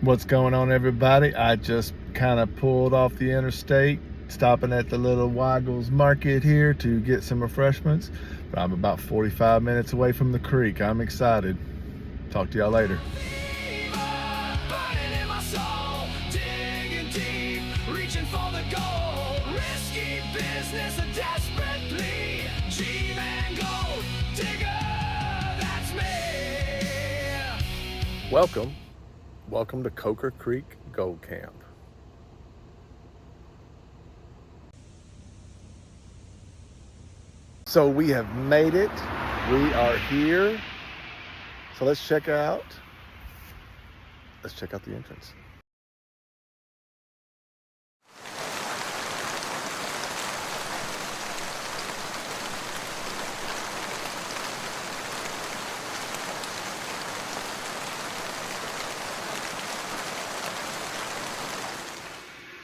What's going on, everybody? I just kind of pulled off the interstate, stopping at the little Waggles market here to get some refreshments. But I'm about 45 minutes away from the creek. I'm excited. Talk to y'all later. Welcome to Coker Creek Gold Camp. So we have made it. We are here. So let's check out the entrance.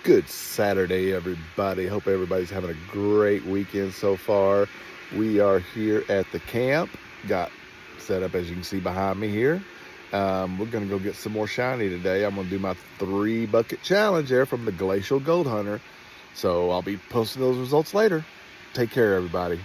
Good Saturday, everybody. Hope everybody's having a great weekend so far. We are here at the camp. Got set up, as you can see behind me here. We're going to go get some more shiny today. I'm going to do my 3-bucket challenge there from the Glacial Gold Hunter. So I'll be posting those results later. Take care, everybody.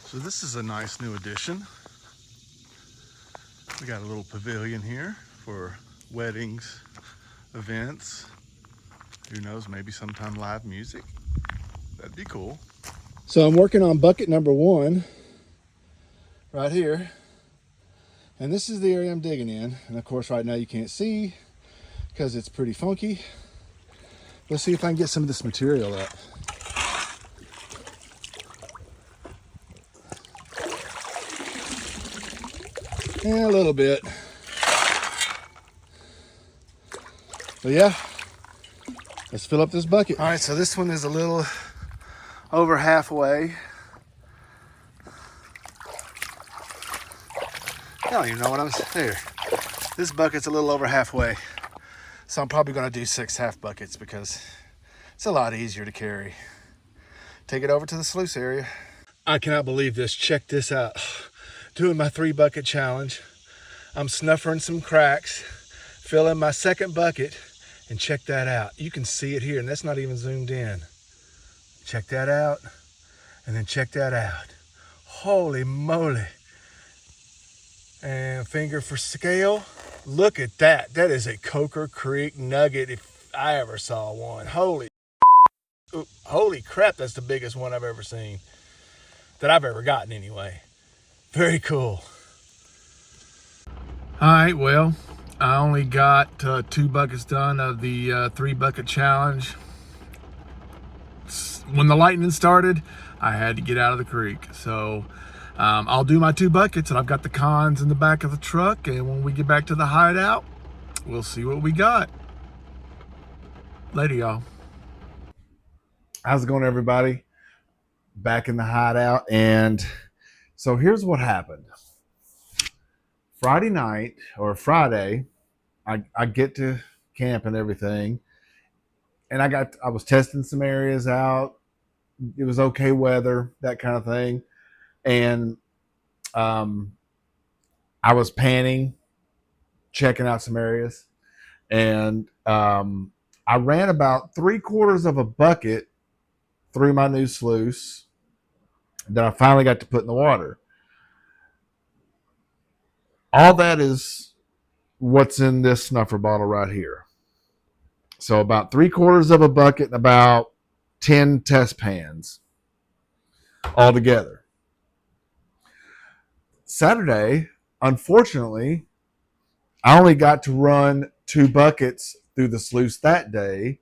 So this is a nice new addition. We got a little pavilion here for weddings, events. Who knows, maybe sometime live music. That'd be cool. So I'm working on bucket number 1 right here. And this is the area I'm digging in. And of course right now you can't see because it's pretty funky. Let's see if I can get some of this material up. Yeah, a little bit. But yeah, let's fill up this bucket. All right, so this one is a little over halfway. I don't even know what I'm saying. This bucket's a little over halfway. So I'm probably gonna do 6 half buckets because it's a lot easier to carry. Take it over to the sluice area. I cannot believe this. Check this out. Doing my 3-bucket challenge. I'm snuffering some cracks, filling my 2nd bucket, and check that out. You can see it here, and that's not even zoomed in. Check that out, and then check that out. Holy moly. And finger for scale. Look at that. That is a Coker Creek nugget if I ever saw one. Holy crap, that's the biggest one I've ever seen. That I've ever gotten anyway. Very cool. All right, well, I only got 2 buckets done of the 3-bucket challenge. When the lightning started, I had to get out of the creek. So I'll do my 2 buckets, and I've got the cons in the back of the truck. And when we get back to the hideout, we'll see what we got. Later, y'all. How's it going, everybody? Back in the hideout. And so here's what happened. Friday night or Friday, I get to camp and everything, and I was testing some areas out. It was okay weather, that kind of thing, and I was panning, checking out some areas, and I ran about 3/4 of a bucket through my new sluice that I finally got to put in the water. All that is what's in this snuffer bottle right here. So about 3/4 of a bucket and about 10 test pans. altogether. Saturday, unfortunately, I only got to run 2 buckets through the sluice that day,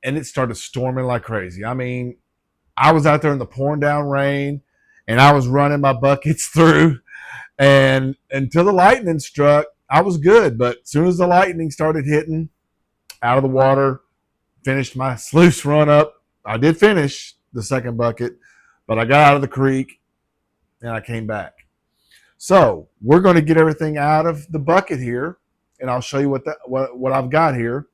and it started storming like crazy. I mean, I was out there in the pouring down rain, and I was running my buckets through, and until the lightning struck, I was good. But as soon as the lightning started hitting, out of the water, finished my sluice run up. I did finish the second bucket, but I got out of the creek and I came back. So we're going to get everything out of the bucket here, and I'll show you what I've got here,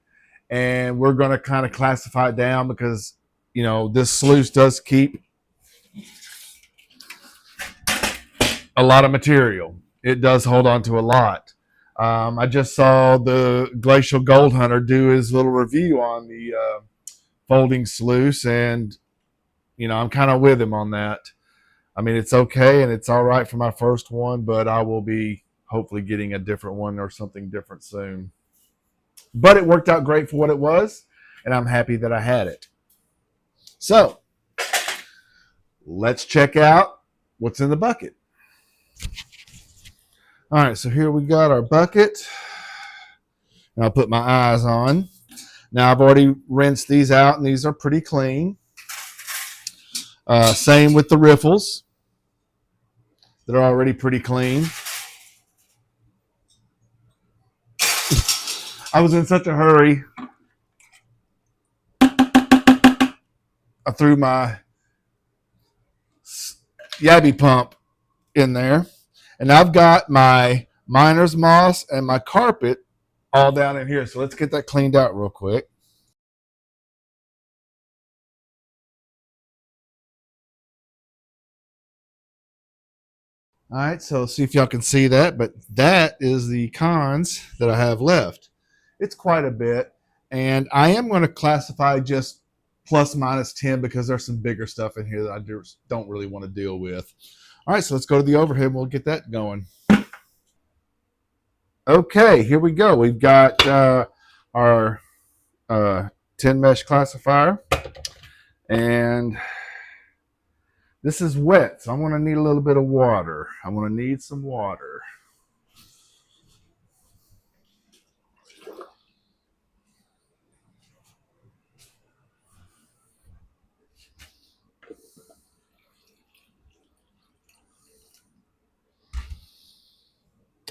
and we're going to kind of classify it down because this sluice does keep a lot of material. It does hold on to a lot. I just saw the Glacial Gold Hunter do his little review on the folding sluice, and I'm kind of with him on that. I mean, it's okay and it's all right for my first one, but I will be hopefully getting a different one or something different soon. But it worked out great for what it was, and I'm happy that I had it. So let's check out what's in the bucket. All right, so here we got our bucket. And I'll put my eyes on. Now I've already rinsed these out, and these are pretty clean. Same with the riffles. They're already pretty clean. I was in such a hurry. I threw my Yabby pump in there. And I've got my miner's moss and my carpet all down in here. So let's get that cleaned out real quick. All right, so see if y'all can see that, but that is the cons that I have left. It's quite a bit, and I am going to classify just plus minus 10 because there's some bigger stuff in here that I just don't really want to deal with. All right, so let's go to the overhead and we'll get that going. Okay, here we go. We've got our 10 mesh classifier, and this is wet, so I'm going to need a little bit of water. I'm going to need some water.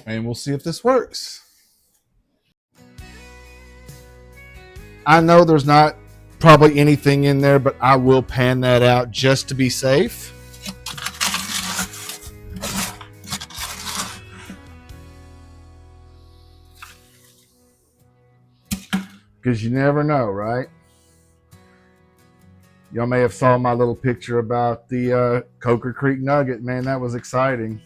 And we'll see if this works. I know there's not probably anything in there, but I will pan that out just to be safe. Because you never know, right? Y'all may have saw my little picture about the Coker Creek Nugget. Man, that was exciting.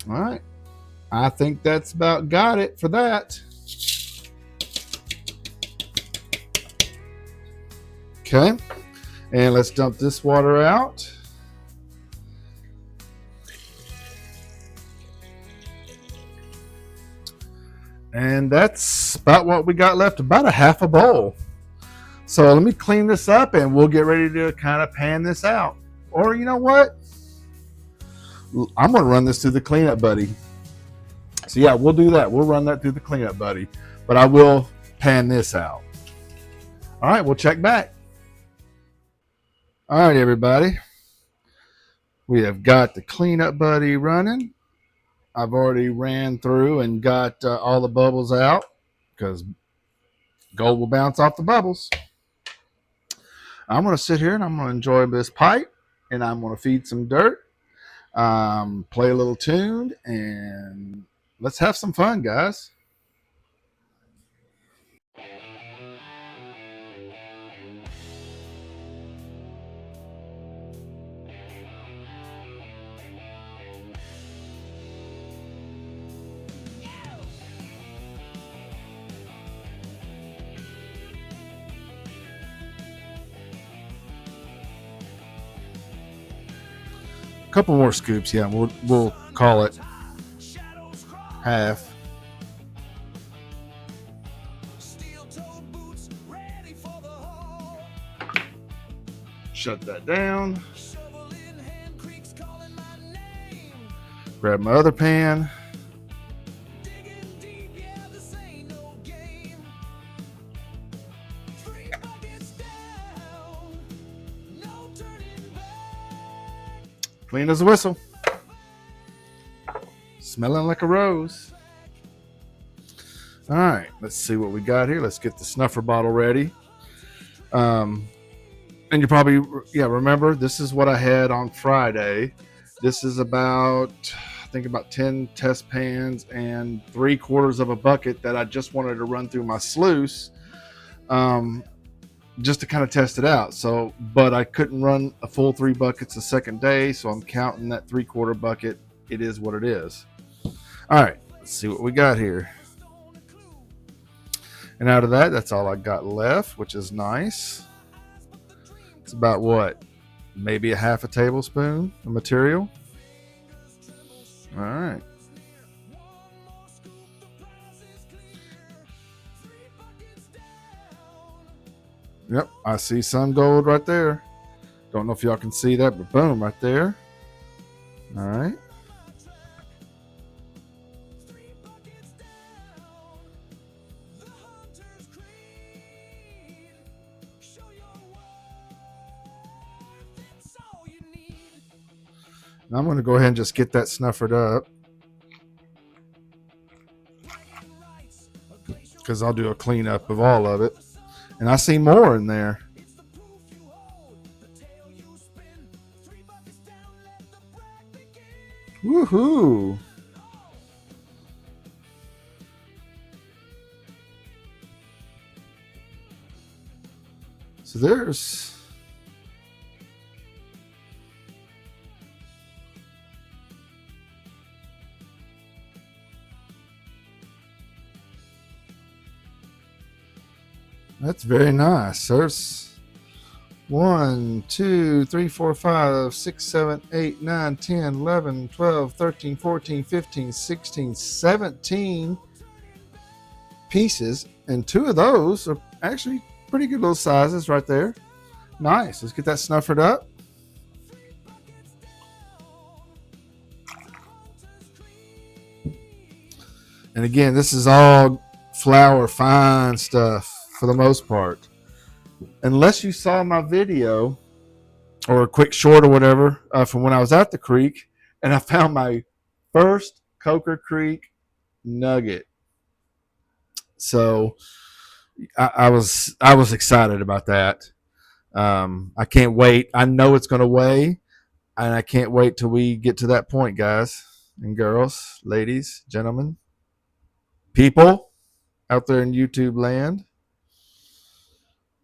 All right. I think that's about got it for that. Okay. And let's dump this water out. And that's about what we got left, about a half a bowl. So let me clean this up and we'll get ready to kind of pan this out. Or you know what? I'm going to run this through the cleanup buddy. So yeah, we'll do that. We'll run that through the cleanup buddy. But I will pan this out. All right, we'll check back. All right, everybody. We have got the cleanup buddy running. I've already ran through and got all the bubbles out because gold will bounce off the bubbles. I'm going to sit here and I'm going to enjoy this pipe, and I'm going to feed some dirt, play a little tune, and let's have some fun, guys. Couple more scoops, yeah. We'll call it half. Shut that down. Grab my other pan. Clean as a whistle. Smelling like a rose. All right, let's see what we got here. Let's get the snuffer bottle ready. And you probably, remember, this is what I had on Friday. This is about 10 test pans and 3/4 of a bucket that I just wanted to run through my sluice, just to kind of test it out. So, but I couldn't run a full 3 buckets the second day, so I'm counting that 3/4 bucket. It is what it is. All right, let's see what we got here. And out of that, that's all I got left, which is nice. It's about what? Maybe a half a tablespoon of material. All right. Yep, I see sun gold right there. Don't know if y'all can see that, but boom, right there. All right. Now I'm going to go ahead and just get that snuffered up, because I'll do a cleanup of all of it. And I see more in there. Woohoo! So there's... That's very nice. There's 1, 2, 3, 4, 5, 6, 7, 8, 9, 10, 11, 12, 13, 14, 15, 16, 17 pieces. And 2 of those are actually pretty good little sizes right there. Nice. Let's get that snuffered up. And again, this is all flour, fine stuff for the most part. Unless you saw my video or a quick short or whatever from when I was at the creek, and I found my first Coker Creek nugget. So I was excited about that. I can't wait. I know it's going to weigh, and I can't wait till we get to that point, guys and girls, ladies, gentlemen, people out there in YouTube land.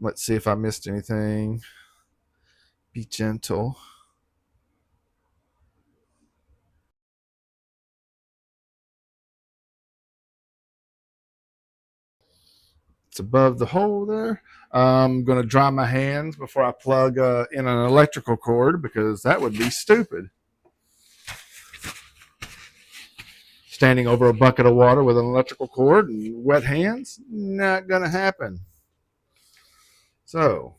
Let's see if I missed anything. Be gentle. It's above the hole there. I'm going to dry my hands before I plug in an electrical cord, because that would be stupid. Standing over a bucket of water with an electrical cord and wet hands, not going to happen. So,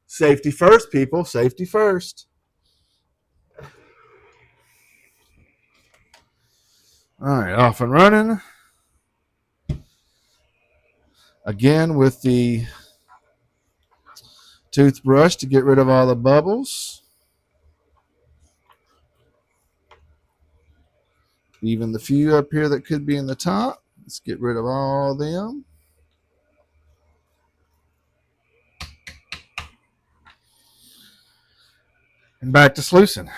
safety first, people. Safety first. All right, off and running. Again with the toothbrush to get rid of all the bubbles. Even the few up here that could be in the top. Let's get rid of all of them. And back to sluicing.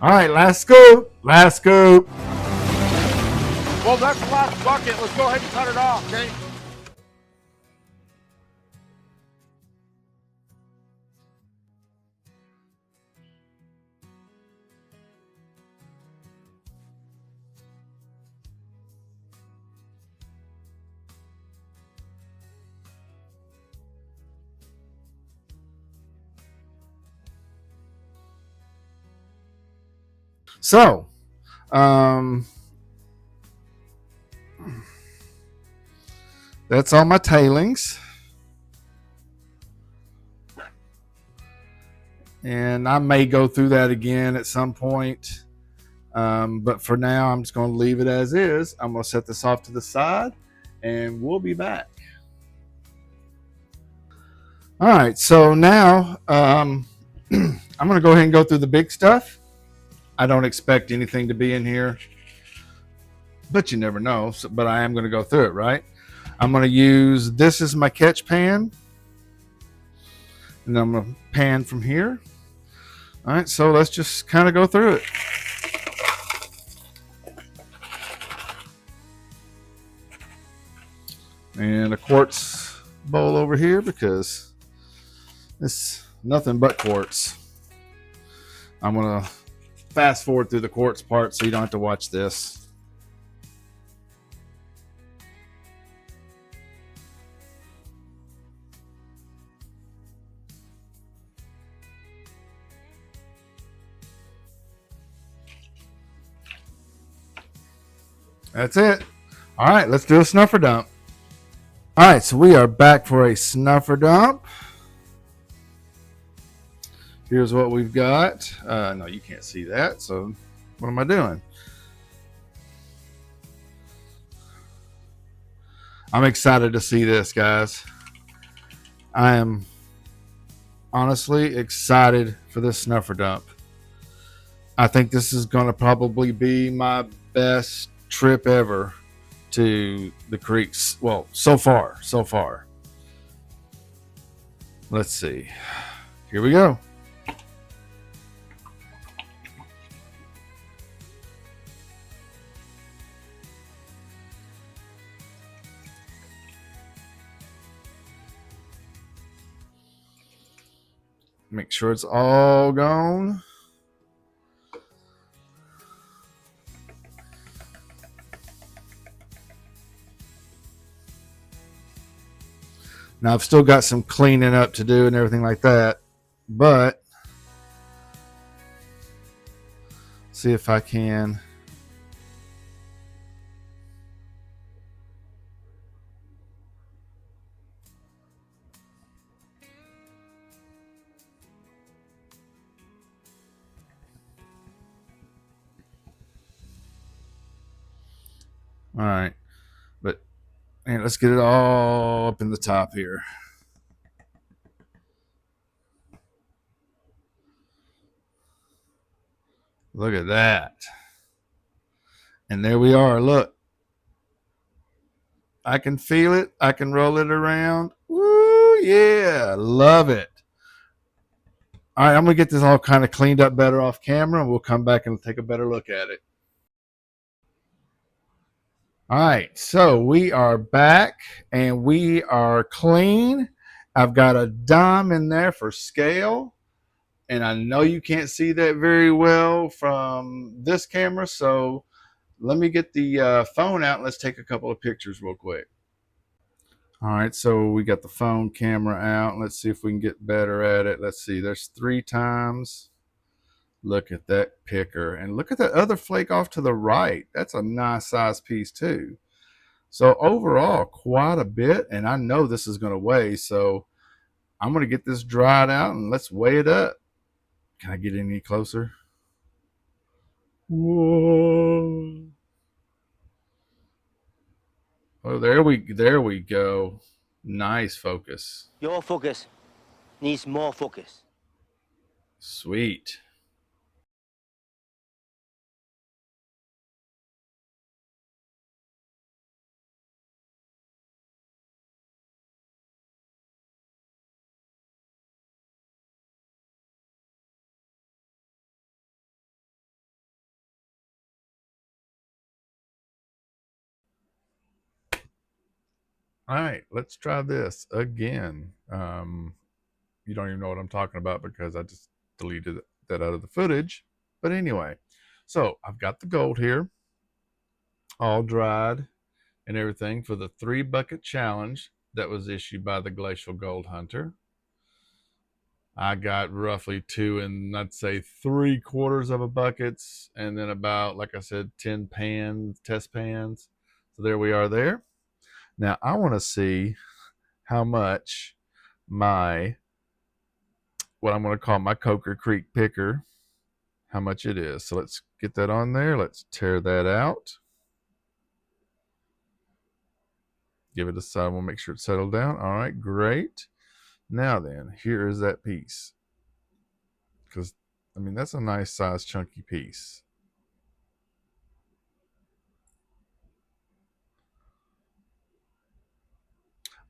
All right, last scoop. Last scoop. Well, that's the last bucket. Let's go ahead and cut it off, okay? So, that's all my tailings. And I may go through that again at some point. But for now, I'm just going to leave it as is. I'm going to set this off to the side and we'll be back. All right, so now I'm going to go ahead and go through the big stuff. I don't expect anything to be in here, but you never know. So, but I am going to go through it, right? I'm going to use this as my catch pan, and I'm going to pan from here. All right, so let's just kind of go through it. And a quartz bowl over here because it's nothing but quartz. I'm going to fast forward through the quartz part so you don't have to watch this. That's it. All right, let's do a snuffer dump. All right, so we are back for a snuffer dump. Here's what we've got. No, you can't see that, so what am I doing? I'm excited to see this, guys. I am honestly excited for this snuffer dump. I think this is going to probably be my best trip ever to the creeks. Well, so far. Let's see. Here we go. Make sure it's all gone. Now, I've still got some cleaning up to do and everything like that, but see if I can. All right, but man, let's get it all up in the top here. Look at that. And there we are. Look. I can feel it. I can roll it around. Woo, yeah. Love it. All right, I'm going to get this all kind of cleaned up better off camera, and we'll come back and take a better look at it. All right, so we are back, and we are clean. I've got a dime in there for scale, and I know you can't see that very well from this camera, so let me get the phone out and let's take a couple of pictures real quick. All right, so we got the phone camera out. Let's see if we can get better at it. Let's see, there's 3 times. Look at that picker. And look at that other flake off to the right. That's a nice size piece too. So overall, quite a bit. And I know this is going to weigh. So I'm going to get this dried out and let's weigh it up. Can I get any closer? Whoa. Oh, there we go. Nice focus. Your focus needs more focus. Sweet. All right, let's try this again. You don't even know what I'm talking about because I just deleted that out of the footage. But anyway, so I've got the gold here, all dried and everything for the 3 bucket challenge that was issued by the Glacial Gold Hunter. I got roughly 2 and I'd say 3/4 of a buckets, and then about, like I said, 10 pans, test pans. So there we are there. Now I want to see how much my, what I'm going to call my Coker Creek picker, how much it is. So let's get that on there. Let's tear that out. Give it a side. We'll make sure it's settled down. All right, great. Now then, here is that piece. Because, I mean, that's a nice size chunky piece.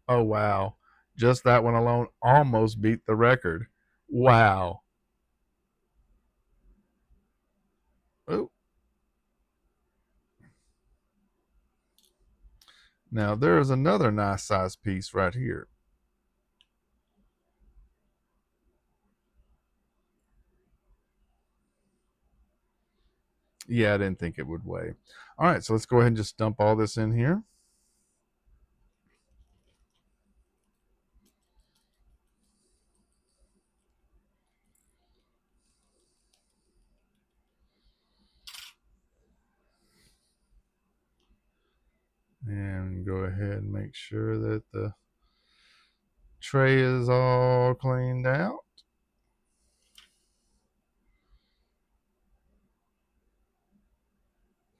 Oh, wow. Just that one alone almost beat the record. Wow. Oh. Now, there is another nice size piece right here. Yeah, I didn't think it would weigh. All right, so let's go ahead and just dump all this in here. And go ahead and make sure that the tray is all cleaned out.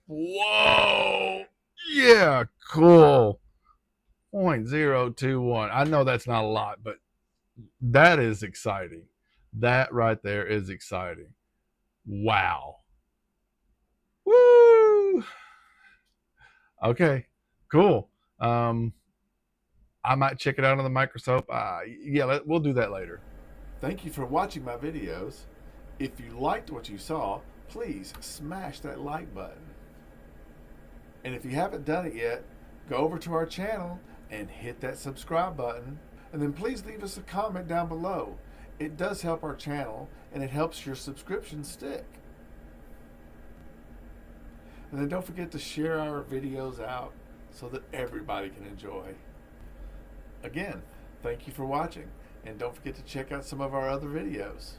Whoa! Yeah, cool. 0.021. I know that's not a lot, but that is exciting. That right there is exciting. Wow. Woo! Okay, cool. I might check it out on the microscope. Yeah, we'll do that later. Thank you for watching my videos. If you liked what you saw, please smash that like button. And if you haven't done it yet, go over to our channel and hit that subscribe button. And then please leave us a comment down below. It does help our channel and it helps your subscription stick. And then don't forget to share our videos out so that everybody can enjoy. Again, thank you for watching, and don't forget to check out some of our other videos.